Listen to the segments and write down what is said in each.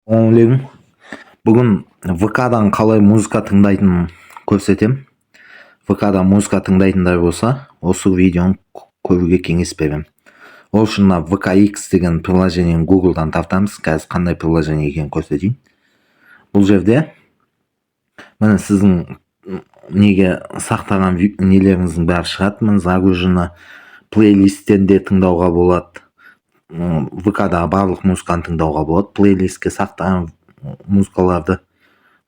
Assalamualaikum. Бүгін ВК-дан қалай музыка тыңдайтынын көрсетем. ВК-дан музыка тыңдайтындар болса, осы видеоны көруге кеңес берем. Ол үшін мына VKX деген приложениені Google-дан тартамыз. Қазір қандай приложение екенін көрсетейін. Бұл жерде міне сіздің неге сақтаған нелеріңіздің бәрі шығады. Міне загружено плейлисттен де тыңдауға болады. ВК-дағы барлық музыканы тыңдауға болады. Плейлистке сақтаған музыкаларды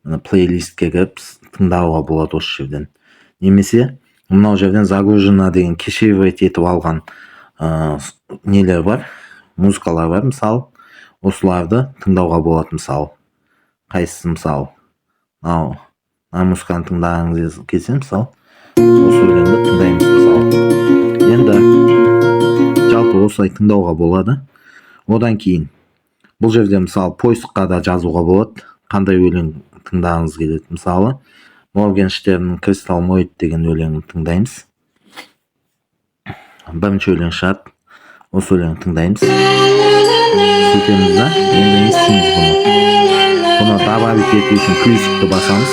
плейлистке кіріп тыңдауға болады осы жерден. Немесе мынау жерден загружено деген кешевать етіп алған нелер бар, музыкалар бар. Мысалы, осыларды тыңдауға болады. Мысалы, қайсысы мысалы, мынау музыканы тыңдағыңыз келсе, мысалы, осы өлеңді тыңдаймыз. Мысалы, енді жалпы осылай тыңдауға болады. Одан кейін бұл жерде мысалы поисққа да жазуға болады, қандай өлең тыңдағыңыз келеді. Мысалы, Моргенштерннің Crystal Moed деген өлеңін тыңдаймыз. Бірінші өлең шығады, осы өлеңді тыңдаймыз. Сөйтеміз да, енді не істейміз бұны? Бұны добавить ету үшін плюсикті басамыз.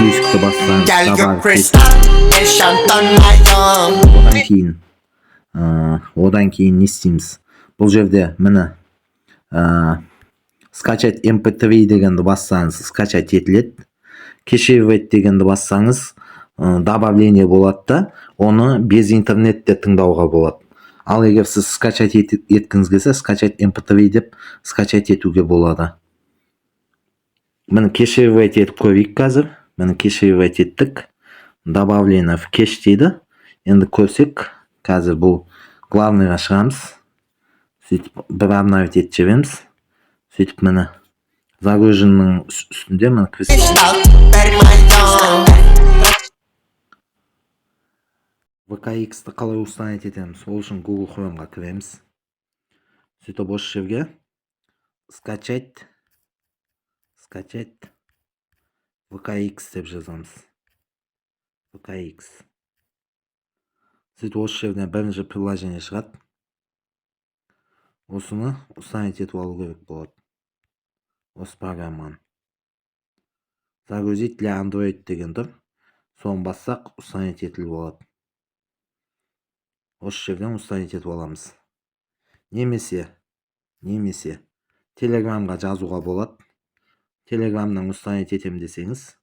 Плюсикті бассаңыз одан кейін не істейміз? Бұл жерде міне скачать mp3 дегенді бассаңыз скачать етіледі. Кешевать дегенді бассаңыз добавление болады да, оны без интернетте тыңдауға болады. Ал егер сіз скачать еткіңіз келсе, скачать mp3 деп скачать етуге болады. Міне кешевать етіп көрейік қазір. Міне кешевать еттік. Добавление в кеш дейді. Енді көрсек, қазір бұл главныйға шығамыз. Сөйтіп бір обновить етіп жібереміз. Сөйтіп міне загруженның үстінде міне VKX-ті қалай установить етеміз? Ол үшін Google Chrome'ға кіреміз. Сөйтіп осы жерге скачать VKX деп жазамыз. VKX. Сөйтіп осы жерден бірінші приложение шығады. Осыны установить етіп алу керек болады. Осы программаны. Загрузить для Android деген тұр. Соны бассақ, установить етіліп болады. Осы жерден установить етіп аламыз. Немесе Telegram-ға жазуға болады. Telegram-нан установить етем десеңіз,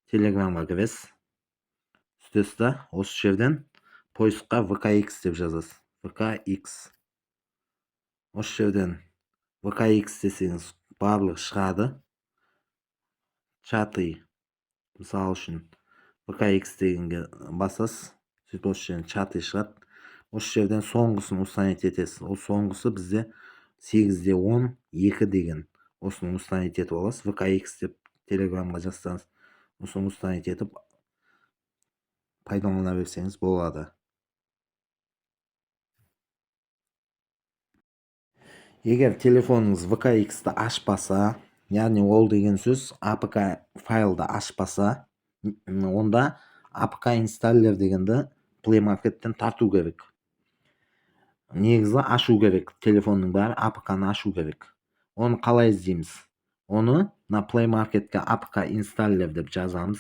Telegram-ға кіресіз. Сөйтесіз да, осы жерден поисққа VKX деп жазасыз. VKX. Осы жерден VKX десеңіз, барлық шығады. Чаты, мысалы үшін VKX дегенге басасыз. Сөйтіп осы жерден чаты шығады. Осы жерден соңғысын установить етесіз. Ол соңғысы бізде 8.10.2 деген. Осыны установить етіп аласыз. VKX деп Telegram-ға жазсаңыз, осыны установить етіп пайдалана берсеңіз болады. Егер телефоныңыз VKX-ті ашпаса, яғни ол деген сөз APK файлды ашпаса, онда APK инсталлер дегенді Play Market'тен тарту керек. Негізі ашу керек. Телефонның бәрі APK-ны ашу керек. Оны қалай іздейміз? Оны на Play Market'ке APK инсталлер деп жазамыз.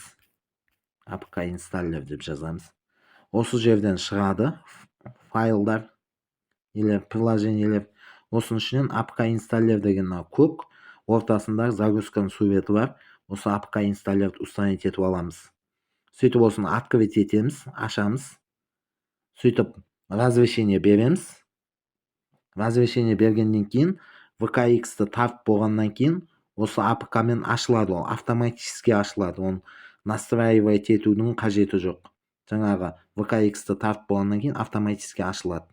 APK инсталлер деп жазамыз. Осы жерден шығады файлдар, приложениелер. Осының ішінен APK инсталлер деген көк, ортасында загрузканың суреті бар. Осы APK инсталлерді установить етіп аламыз. Сөйтіп осыны открыть етеміз, ашамыз. Сөйтіп разрешение береміз. Разрешение бергеннен кейін VKX-ті тартып болғаннан кейін осы APK-мен ашылады. Ол автоматически ашылады. Оны настраивать етудің қажеті жоқ. Жаңағы VKX-ті тартып болғаннан кейін автоматически ашылады.